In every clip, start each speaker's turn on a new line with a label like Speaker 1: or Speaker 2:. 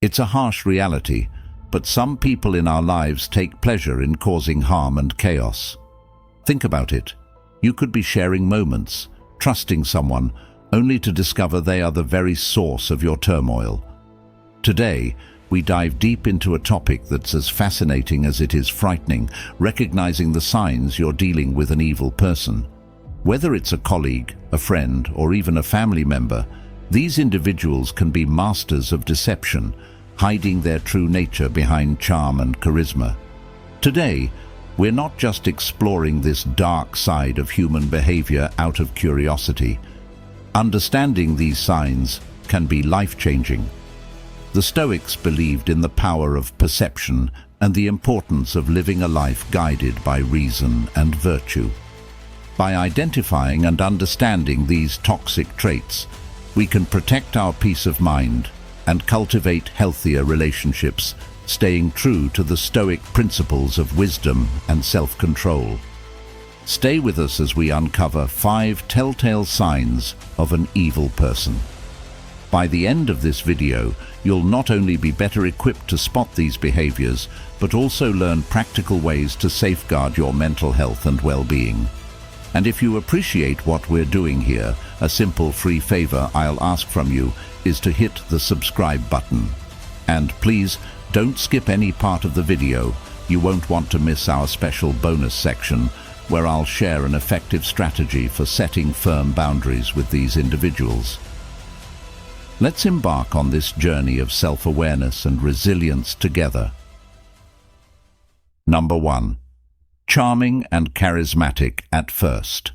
Speaker 1: It's a harsh reality, but some people in our lives take pleasure in causing harm and chaos. Think about it. You could be sharing moments, trusting someone, only to discover they are the very source of your turmoil. Today, we dive deep into a topic that's as fascinating as it is frightening, recognizing the signs you're dealing with an evil person. Whether it's a colleague, a friend, or even a family member, these individuals can be masters of deception, hiding their true nature behind charm and charisma. Today, we're not just exploring this dark side of human behavior out of curiosity. Understanding these signs can be life-changing. The Stoics believed in the power of perception and the importance of living a life guided by reason and virtue. By identifying and understanding these toxic traits, we can protect our peace of mind and cultivate healthier relationships, staying true to the Stoic principles of wisdom and self-control. Stay with us as we uncover 5 telltale signs of an evil person. By the end of this video, you'll not only be better equipped to spot these behaviors, but also learn practical ways to safeguard your mental health and well-being. And if you appreciate what we're doing here, a simple free favor I'll ask from you is to hit the subscribe button. And please, don't skip any part of the video. You won't want to miss our special bonus section, where I'll share an effective strategy for setting firm boundaries with these individuals. Let's embark on this journey of self-awareness and resilience together. Number 1. Charming and charismatic at first.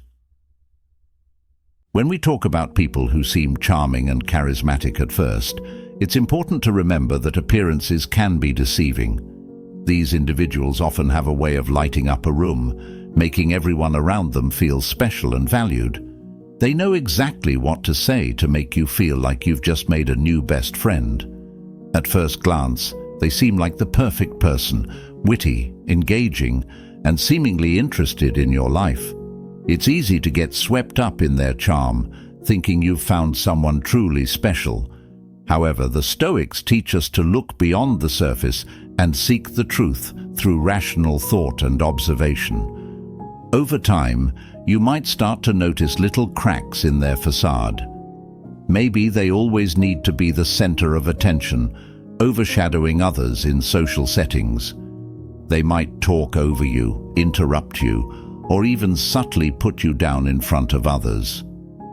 Speaker 1: When we talk about people who seem charming and charismatic at first, it's important to remember that appearances can be deceiving. These individuals often have a way of lighting up a room, making everyone around them feel special and valued. They know exactly what to say to make you feel like you've just made a new best friend. At first glance, they seem like the perfect person, witty, engaging, and seemingly interested in your life. It's easy to get swept up in their charm, thinking you've found someone truly special. However, the Stoics teach us to look beyond the surface and seek the truth through rational thought and observation. Over time, you might start to notice little cracks in their facade. Maybe they always need to be the center of attention, overshadowing others in social settings. They might talk over you, interrupt you, or even subtly put you down in front of others.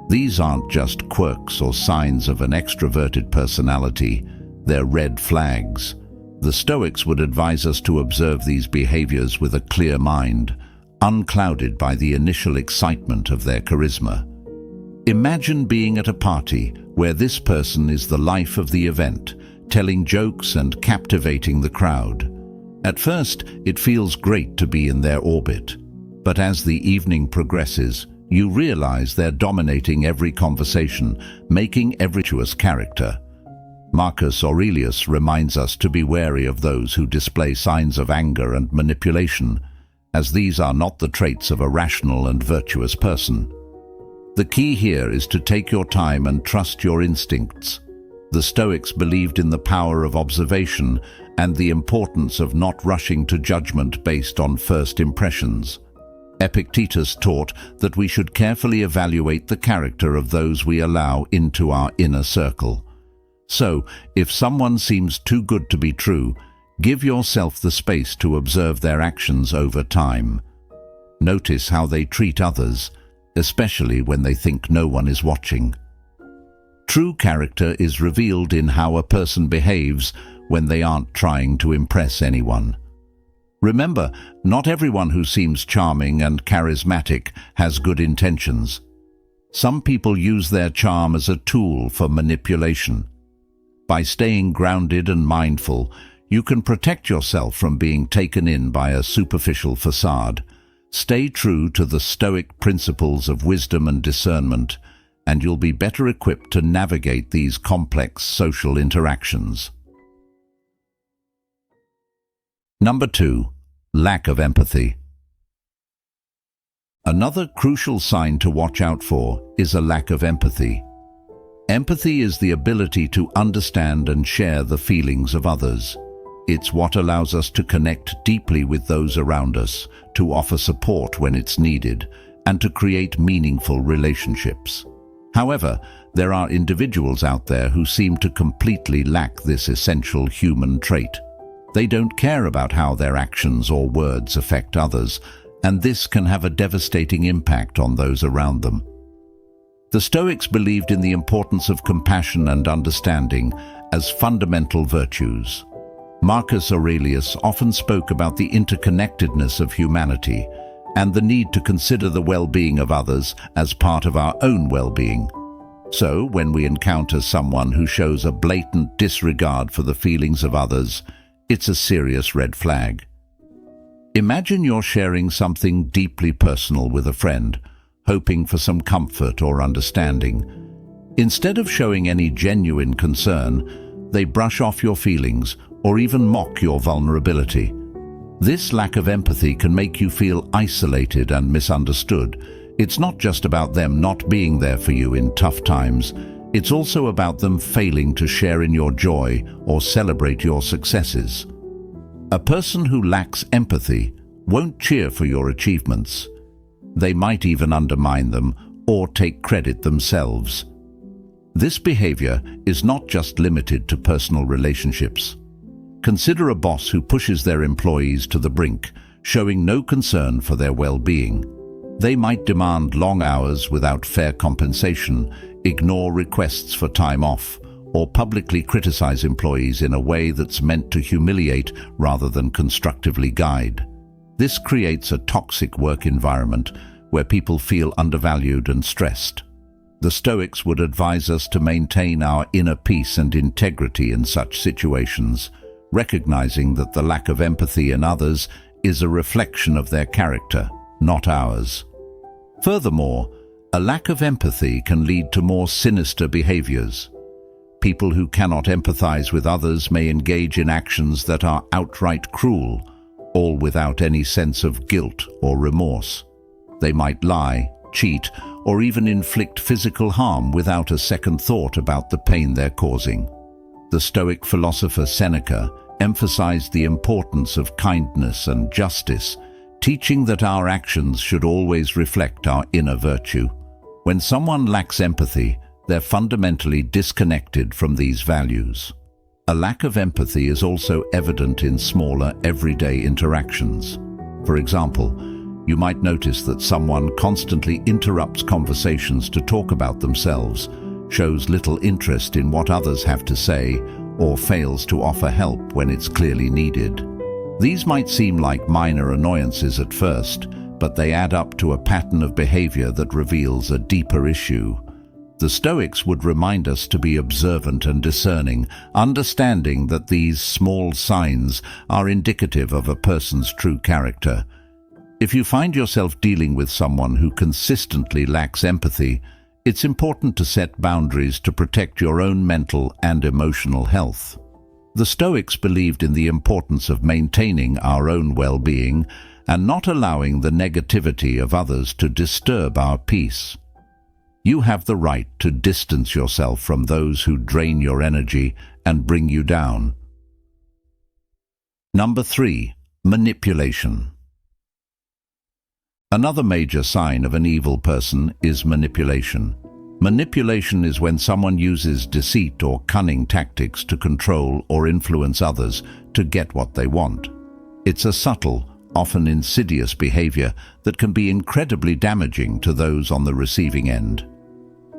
Speaker 1: These aren't just quirks or signs of an extroverted personality, they're red flags. The Stoics would advise us to observe these behaviors with a clear mind, unclouded by the initial excitement of their charisma. Imagine being at a party where this person is the life of the event, telling jokes and captivating the crowd. At first, it feels great to be in their orbit, but as the evening progresses, you realize they're dominating every conversation, making every virtuous character. Marcus Aurelius reminds us to be wary of those who display signs of anger and manipulation, as these are not the traits of a rational and virtuous person. The key here is to take your time and trust your instincts. The Stoics believed in the power of observation and the importance of not rushing to judgment based on first impressions. Epictetus taught that we should carefully evaluate the character of those we allow into our inner circle. So, if someone seems too good to be true, give yourself the space to observe their actions over time. Notice how they treat others, especially when they think no one is watching. True character is revealed in how a person behaves when they aren't trying to impress anyone. Remember, not everyone who seems charming and charismatic has good intentions. Some people use their charm as a tool for manipulation. By staying grounded and mindful, you can protect yourself from being taken in by a superficial facade. Stay true to the Stoic principles of wisdom and discernment, and you'll be better equipped to navigate these complex social interactions. Number 2. Lack of empathy. Another crucial sign to watch out for is a lack of empathy. Empathy is the ability to understand and share the feelings of others. It's what allows us to connect deeply with those around us, to offer support when it's needed, and to create meaningful relationships. However, there are individuals out there who seem to completely lack this essential human trait. They don't care about how their actions or words affect others, and this can have a devastating impact on those around them. The Stoics believed in the importance of compassion and understanding as fundamental virtues. Marcus Aurelius often spoke about the interconnectedness of humanity and the need to consider the well-being of others as part of our own well-being. So, when we encounter someone who shows a blatant disregard for the feelings of others, it's a serious red flag. Imagine you're sharing something deeply personal with a friend, hoping for some comfort or understanding. Instead of showing any genuine concern, they brush off your feelings or even mock your vulnerability. This lack of empathy can make you feel isolated and misunderstood. It's not just about them not being there for you in tough times. It's also about them failing to share in your joy or celebrate your successes. A person who lacks empathy won't cheer for your achievements. They might even undermine them or take credit themselves. This behavior is not just limited to personal relationships. Consider a boss who pushes their employees to the brink, showing no concern for their well-being. They might demand long hours without fair compensation, ignore requests for time off, or publicly criticize employees in a way that's meant to humiliate rather than constructively guide. This creates a toxic work environment where people feel undervalued and stressed. The Stoics would advise us to maintain our inner peace and integrity in such situations, recognizing that the lack of empathy in others is a reflection of their character, not ours. Furthermore, a lack of empathy can lead to more sinister behaviors. People who cannot empathize with others may engage in actions that are outright cruel, all without any sense of guilt or remorse. They might lie, cheat, or even inflict physical harm without a second thought about the pain they're causing. The Stoic philosopher Seneca emphasized the importance of kindness and justice, teaching that our actions should always reflect our inner virtue. When someone lacks empathy, they're fundamentally disconnected from these values. A lack of empathy is also evident in smaller, everyday interactions. For example, you might notice that someone constantly interrupts conversations to talk about themselves, shows little interest in what others have to say, or fails to offer help when it's clearly needed. These might seem like minor annoyances at first, but they add up to a pattern of behavior that reveals a deeper issue. The Stoics would remind us to be observant and discerning, understanding that these small signs are indicative of a person's true character. If you find yourself dealing with someone who consistently lacks empathy, it's important to set boundaries to protect your own mental and emotional health. The Stoics believed in the importance of maintaining our own well-being and not allowing the negativity of others to disturb our peace. You have the right to distance yourself from those who drain your energy and bring you down. Number 3. Manipulation. Another major sign of an evil person is manipulation. Manipulation is when someone uses deceit or cunning tactics to control or influence others to get what they want. It's a subtle, often insidious behavior that can be incredibly damaging to those on the receiving end.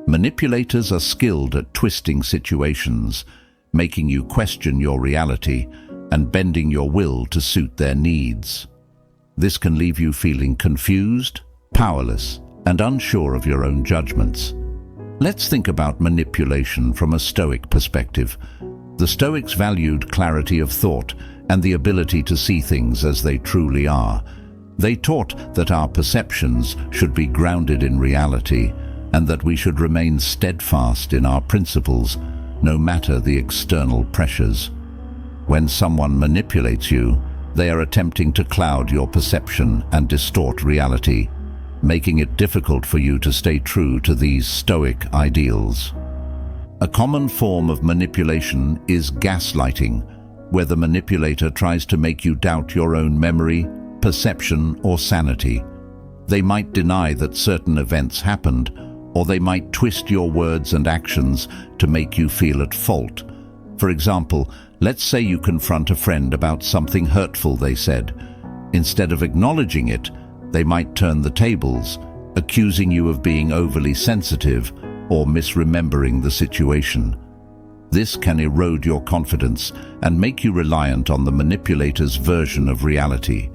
Speaker 1: Manipulators are skilled at twisting situations, making you question your reality and bending your will to suit their needs. This can leave you feeling confused, powerless, and unsure of your own judgments. Let's think about manipulation from a Stoic perspective. The Stoics valued clarity of thought and the ability to see things as they truly are. They taught that our perceptions should be grounded in reality and that we should remain steadfast in our principles, no matter the external pressures. When someone manipulates you, they are attempting to cloud your perception and distort reality, making it difficult for you to stay true to these Stoic ideals. A common form of manipulation is gaslighting, where the manipulator tries to make you doubt your own memory, perception, or sanity. They might deny that certain events happened, or they might twist your words and actions to make you feel at fault. For example, let's say you confront a friend about something hurtful they said. Instead of acknowledging it, they might turn the tables, accusing you of being overly sensitive or misremembering the situation. This can erode your confidence and make you reliant on the manipulator's version of reality.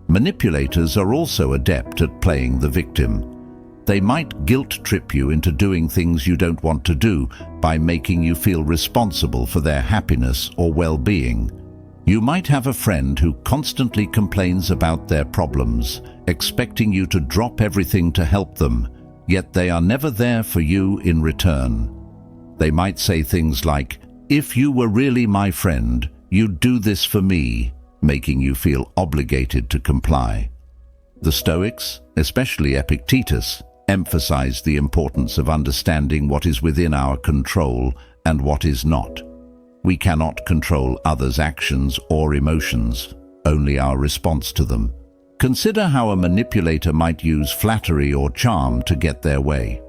Speaker 1: Manipulators are also adept at playing the victim. They might guilt-trip you into doing things you don't want to do by making you feel responsible for their happiness or well-being. You might have a friend who constantly complains about their problems, expecting you to drop everything to help them, yet they are never there for you in return. They might say things like, "If you were really my friend, you'd do this for me," making you feel obligated to comply. The Stoics, especially Epictetus, emphasize the importance of understanding what is within our control and what is not. We cannot control others' actions or emotions, only our response to them. Consider how a manipulator might use flattery or charm to get their way.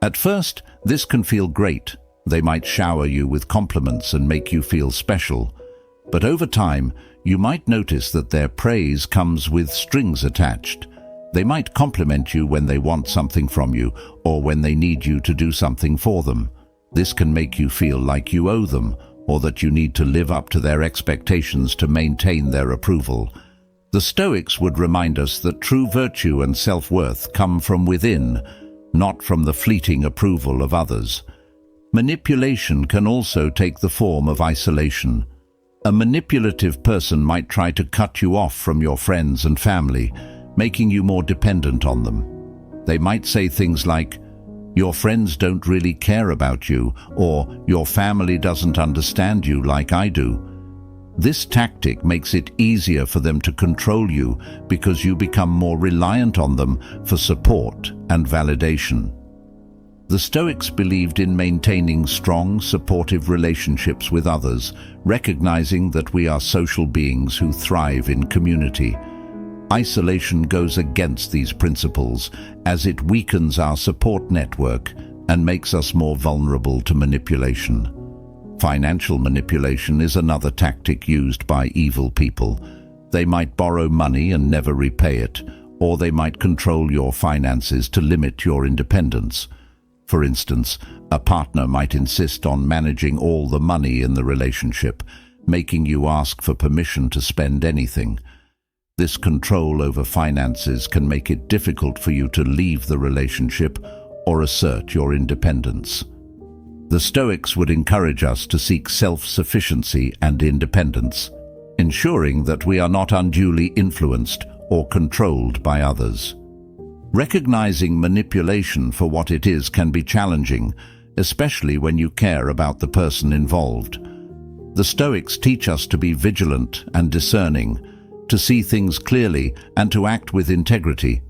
Speaker 1: At first, this can feel great. They might shower you with compliments and make you feel special. But over time, you might notice that their praise comes with strings attached. They might compliment you when they want something from you or when they need you to do something for them. This can make you feel like you owe them or that you need to live up to their expectations to maintain their approval. The Stoics would remind us that true virtue and self-worth come from within, not from the fleeting approval of others. Manipulation can also take the form of isolation. A manipulative person might try to cut you off from your friends and family, making you more dependent on them. They might say things like, "Your friends don't really care about you," or "Your family doesn't understand you like I do." This tactic makes it easier for them to control you because you become more reliant on them for support and validation. The Stoics believed in maintaining strong, supportive relationships with others, recognizing that we are social beings who thrive in community. Isolation goes against these principles as it weakens our support network and makes us more vulnerable to manipulation. Financial manipulation is another tactic used by evil people. They might borrow money and never repay it, or they might control your finances to limit your independence. For instance, a partner might insist on managing all the money in the relationship, making you ask for permission to spend anything. This control over finances can make it difficult for you to leave the relationship or assert your independence. The Stoics would encourage us to seek self-sufficiency and independence, ensuring that we are not unduly influenced or controlled by others. Recognizing manipulation for what it is can be challenging, especially when you care about the person involved. The Stoics teach us to be vigilant and discerning, to see things clearly and to act with integrity.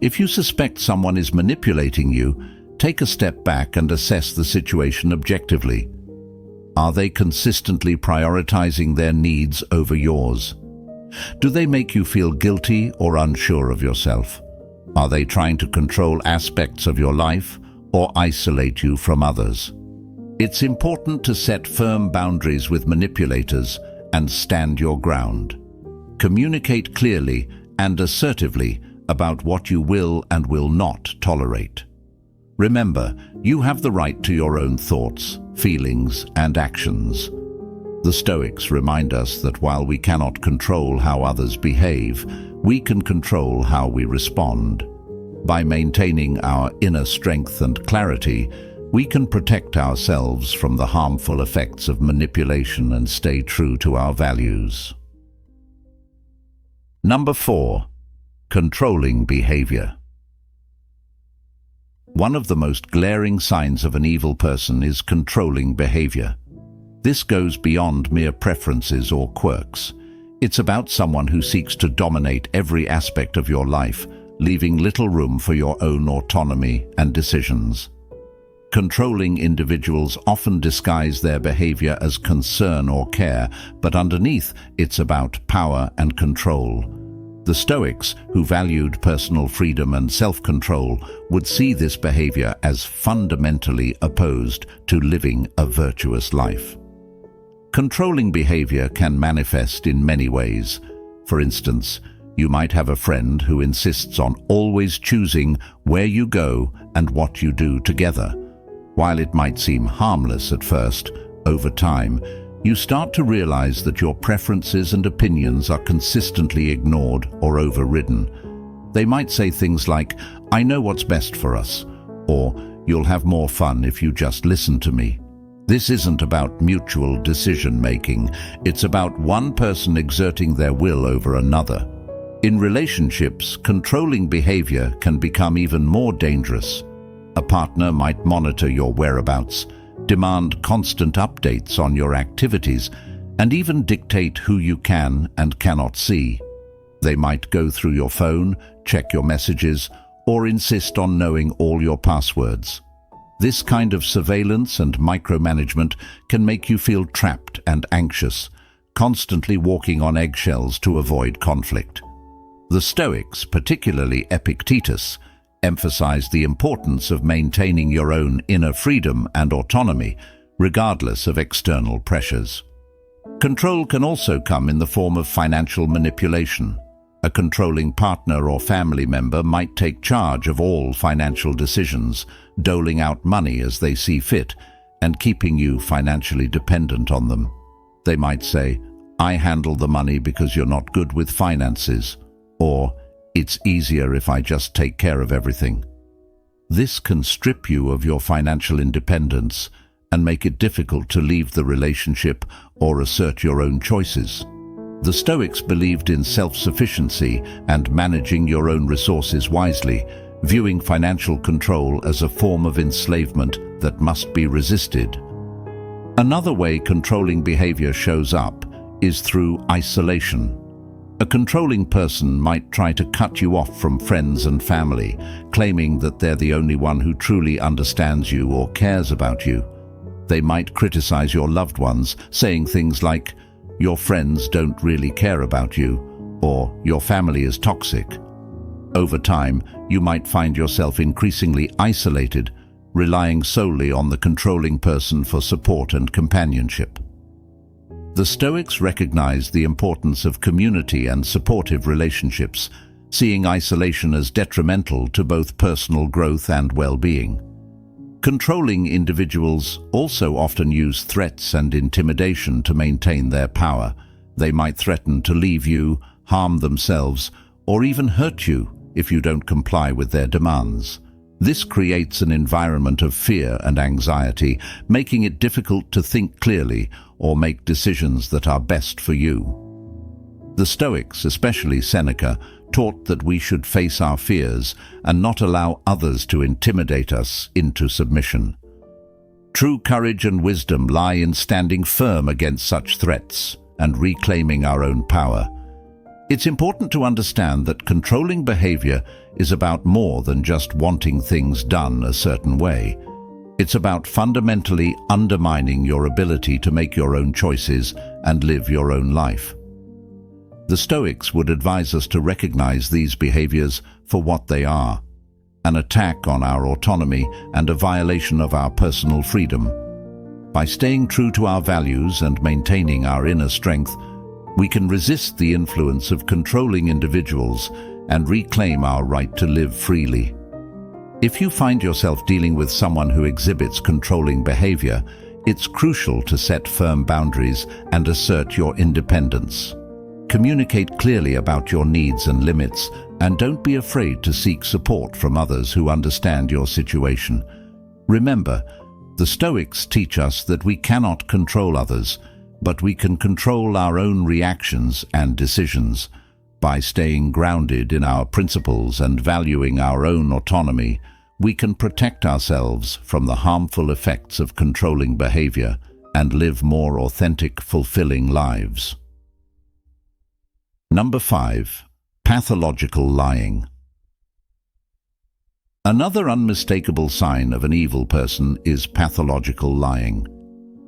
Speaker 1: If you suspect someone is manipulating you, take a step back and assess the situation objectively. Are they consistently prioritizing their needs over yours? Do they make you feel guilty or unsure of yourself? Are they trying to control aspects of your life or isolate you from others? It's important to set firm boundaries with manipulators and stand your ground. Communicate clearly and assertively about what you will and will not tolerate. Remember, you have the right to your own thoughts, feelings, and actions. The Stoics remind us that while we cannot control how others behave, we can control how we respond. By maintaining our inner strength and clarity, we can protect ourselves from the harmful effects of manipulation and stay true to our values. Number 4. Controlling behavior. One of the most glaring signs of an evil person is controlling behavior. This goes beyond mere preferences or quirks. It's about someone who seeks to dominate every aspect of your life, leaving little room for your own autonomy and decisions. Controlling individuals often disguise their behavior as concern or care, but underneath it's about power and control. The Stoics, who valued personal freedom and self-control, would see this behavior as fundamentally opposed to living a virtuous life. Controlling behavior can manifest in many ways. For instance, you might have a friend who insists on always choosing where you go and what you do together. While it might seem harmless at first, over time, you start to realize that your preferences and opinions are consistently ignored or overridden. They might say things like, "I know what's best for us," or "You'll have more fun if you just listen to me." This isn't about mutual decision-making. It's about one person exerting their will over another. In relationships, controlling behavior can become even more dangerous. A partner might monitor your whereabouts, demand constant updates on your activities, and even dictate who you can and cannot see. They might go through your phone, check your messages, or insist on knowing all your passwords. This kind of surveillance and micromanagement can make you feel trapped and anxious, constantly walking on eggshells to avoid conflict. The Stoics, particularly Epictetus, emphasized the importance of maintaining your own inner freedom and autonomy, regardless of external pressures. Control can also come in the form of financial manipulation. A controlling partner or family member might take charge of all financial decisions, doling out money as they see fit, and keeping you financially dependent on them. They might say, "I handle the money because you're not good with finances," or "It's easier if I just take care of everything." This can strip you of your financial independence and make it difficult to leave the relationship or assert your own choices. The Stoics believed in self-sufficiency and managing your own resources wisely, viewing financial control as a form of enslavement that must be resisted. Another way controlling behavior shows up is through isolation. A controlling person might try to cut you off from friends and family, claiming that they're the only one who truly understands you or cares about you. They might criticize your loved ones, saying things like, "Your friends don't really care about you," or "Your family is toxic." Over time, you might find yourself increasingly isolated, relying solely on the controlling person for support and companionship. The Stoics recognized the importance of community and supportive relationships, seeing isolation as detrimental to both personal growth and well-being. Controlling individuals also often use threats and intimidation to maintain their power. They might threaten to leave you, harm themselves, or even hurt you if you don't comply with their demands. This creates an environment of fear and anxiety, making it difficult to think clearly or make decisions that are best for you. The Stoics, especially Seneca, taught that we should face our fears and not allow others to intimidate us into submission. True courage and wisdom lie in standing firm against such threats and reclaiming our own power. It's important to understand that controlling behavior is about more than just wanting things done a certain way. It's about fundamentally undermining your ability to make your own choices and live your own life. The Stoics would advise us to recognize these behaviors for what they are: an attack on our autonomy and a violation of our personal freedom. By staying true to our values and maintaining our inner strength, we can resist the influence of controlling individuals and reclaim our right to live freely. If you find yourself dealing with someone who exhibits controlling behavior, it's crucial to set firm boundaries and assert your independence. Communicate clearly about your needs and limits, and don't be afraid to seek support from others who understand your situation. Remember, the Stoics teach us that we cannot control others, but we can control our own reactions and decisions. By staying grounded in our principles and valuing our own autonomy, we can protect ourselves from the harmful effects of controlling behavior and live more authentic, fulfilling lives. Number 5. Pathological lying. Another unmistakable sign of an evil person is pathological lying.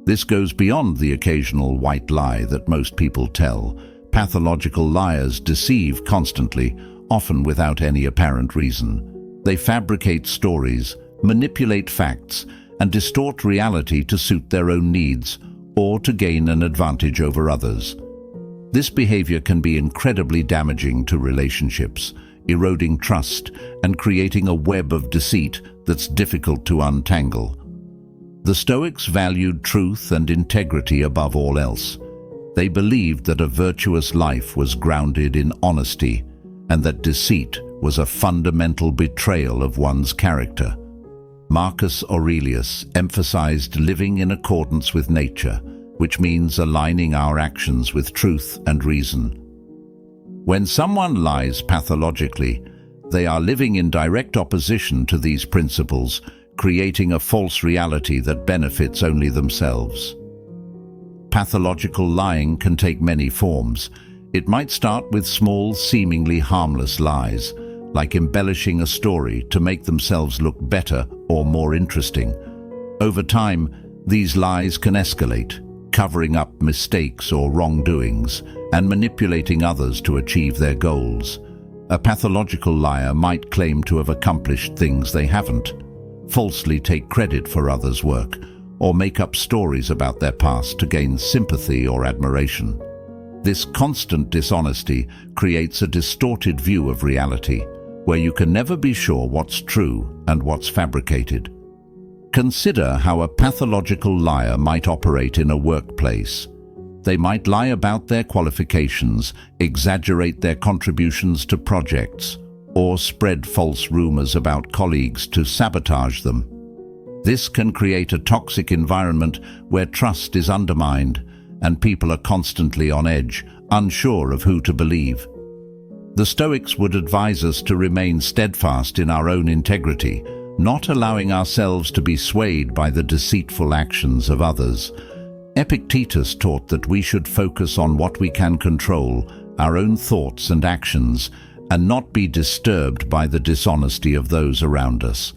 Speaker 1: This goes beyond the occasional white lie that most people tell. Pathological liars deceive constantly, often without any apparent reason. They fabricate stories, manipulate facts, and distort reality to suit their own needs or to gain an advantage over others. This behavior can be incredibly damaging to relationships, eroding trust and creating a web of deceit that's difficult to untangle. The Stoics valued truth and integrity above all else. They believed that a virtuous life was grounded in honesty and that deceit was a fundamental betrayal of one's character. Marcus Aurelius emphasized living in accordance with nature, which means aligning our actions with truth and reason. When someone lies pathologically, they are living in direct opposition to these principles, creating a false reality that benefits only themselves. Pathological lying can take many forms. It might start with small, seemingly harmless lies, like embellishing a story to make themselves look better or more interesting. Over time, these lies can escalate, covering up mistakes or wrongdoings and manipulating others to achieve their goals. A pathological liar might claim to have accomplished things they haven't, falsely take credit for others' work, or make up stories about their past to gain sympathy or admiration. This constant dishonesty creates a distorted view of reality, where you can never be sure what's true and what's fabricated. Consider how a pathological liar might operate in a workplace. They might lie about their qualifications, exaggerate their contributions to projects, or spread false rumors about colleagues to sabotage them. This can create a toxic environment where trust is undermined and people are constantly on edge, unsure of who to believe. The Stoics would advise us to remain steadfast in our own integrity, not allowing ourselves to be swayed by the deceitful actions of others. Epictetus taught that we should focus on what we can control, our own thoughts and actions, and not be disturbed by the dishonesty of those around us.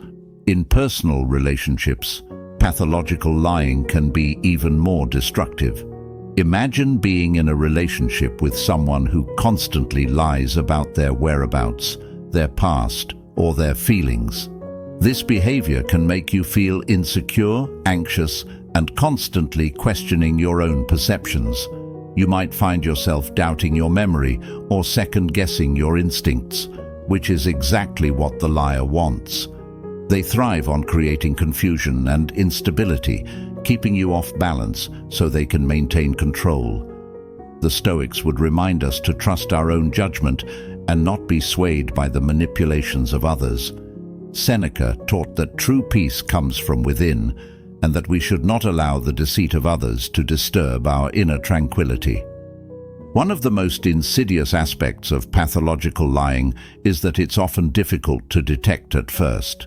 Speaker 1: In personal relationships, pathological lying can be even more destructive. Imagine being in a relationship with someone who constantly lies about their whereabouts, their past, or their feelings. This behavior can make you feel insecure, anxious, and constantly questioning your own perceptions. You might find yourself doubting your memory or second-guessing your instincts, which is exactly what the liar wants. They thrive on creating confusion and instability, keeping you off balance so they can maintain control. The Stoics would remind us to trust our own judgment and not be swayed by the manipulations of others. Seneca taught that true peace comes from within, and that we should not allow the deceit of others to disturb our inner tranquility. One of the most insidious aspects of pathological lying is that it's often difficult to detect at first.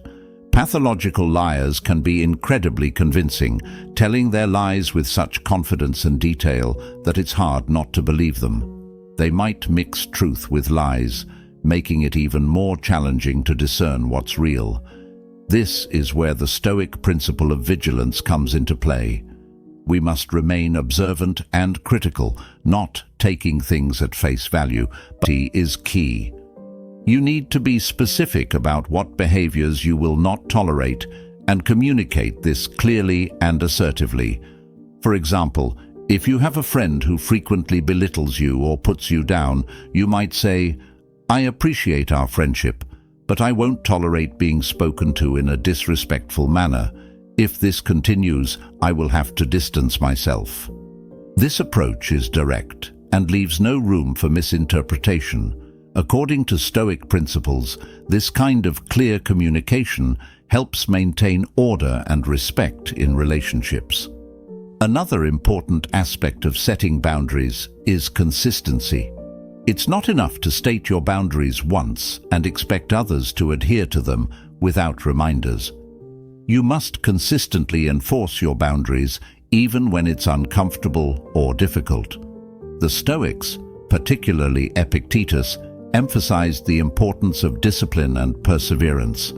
Speaker 1: Pathological liars can be incredibly convincing, telling their lies with such confidence and detail that it's hard not to believe them. They might mix truth with lies, making it even more challenging to discern what's real. This is where the Stoic principle of vigilance comes into play. We must remain observant and critical, not taking things at face value. But is key. You need to be specific about what behaviors you will not tolerate and communicate this clearly and assertively. For example, if you have a friend who frequently belittles you or puts you down, you might say, "I appreciate our friendship, but I won't tolerate being spoken to in a disrespectful manner. If this continues, I will have to distance myself." This approach is direct and leaves no room for misinterpretation. According to Stoic principles, this kind of clear communication helps maintain order and respect in relationships. Another important aspect of setting boundaries is consistency. It's not enough to state your boundaries once and expect others to adhere to them without reminders. You must consistently enforce your boundaries even when it's uncomfortable or difficult. The Stoics, particularly Epictetus, emphasized the importance of discipline and perseverance.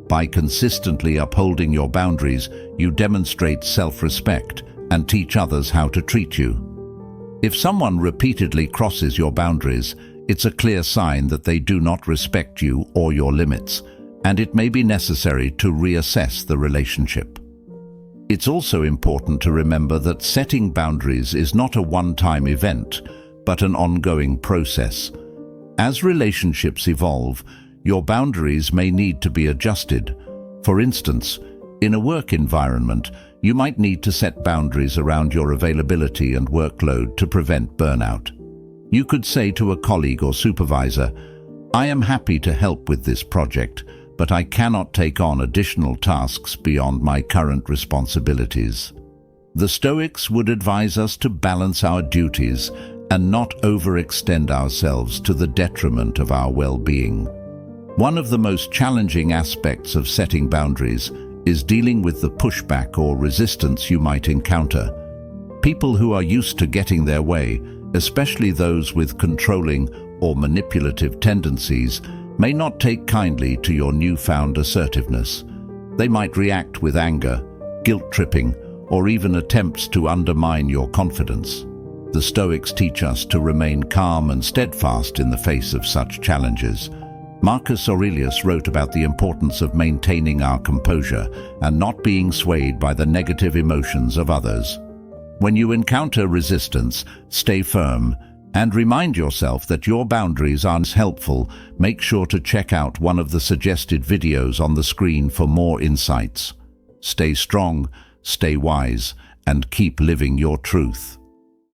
Speaker 1: By consistently upholding your boundaries, you demonstrate self-respect and teach others how to treat you. If someone repeatedly crosses your boundaries, it's a clear sign that they do not respect you or your limits, and it may be necessary to reassess the relationship. It's also important to remember that setting boundaries is not a one-time event, but an ongoing process. As relationships evolve, your boundaries may need to be adjusted. For instance, in a work environment, you might need to set boundaries around your availability and workload to prevent burnout. You could say to a colleague or supervisor, "I am happy to help with this project, but I cannot take on additional tasks beyond my current responsibilities." The Stoics would advise us to balance our duties and not overextend ourselves to the detriment of our well-being. One of the most challenging aspects of setting boundaries is dealing with the pushback or resistance you might encounter. People who are used to getting their way, especially those with controlling or manipulative tendencies, may not take kindly to your newfound assertiveness. They might react with anger, guilt-tripping, or even attempts to undermine your confidence. The Stoics teach us to remain calm and steadfast in the face of such challenges. Marcus Aurelius wrote about the importance of maintaining our composure and not being swayed by the negative emotions of others. When you encounter resistance, stay firm and remind yourself that your boundaries are helpful. Make sure to check out one of the suggested videos on the screen for more insights. Stay strong, stay wise, and keep living your truth.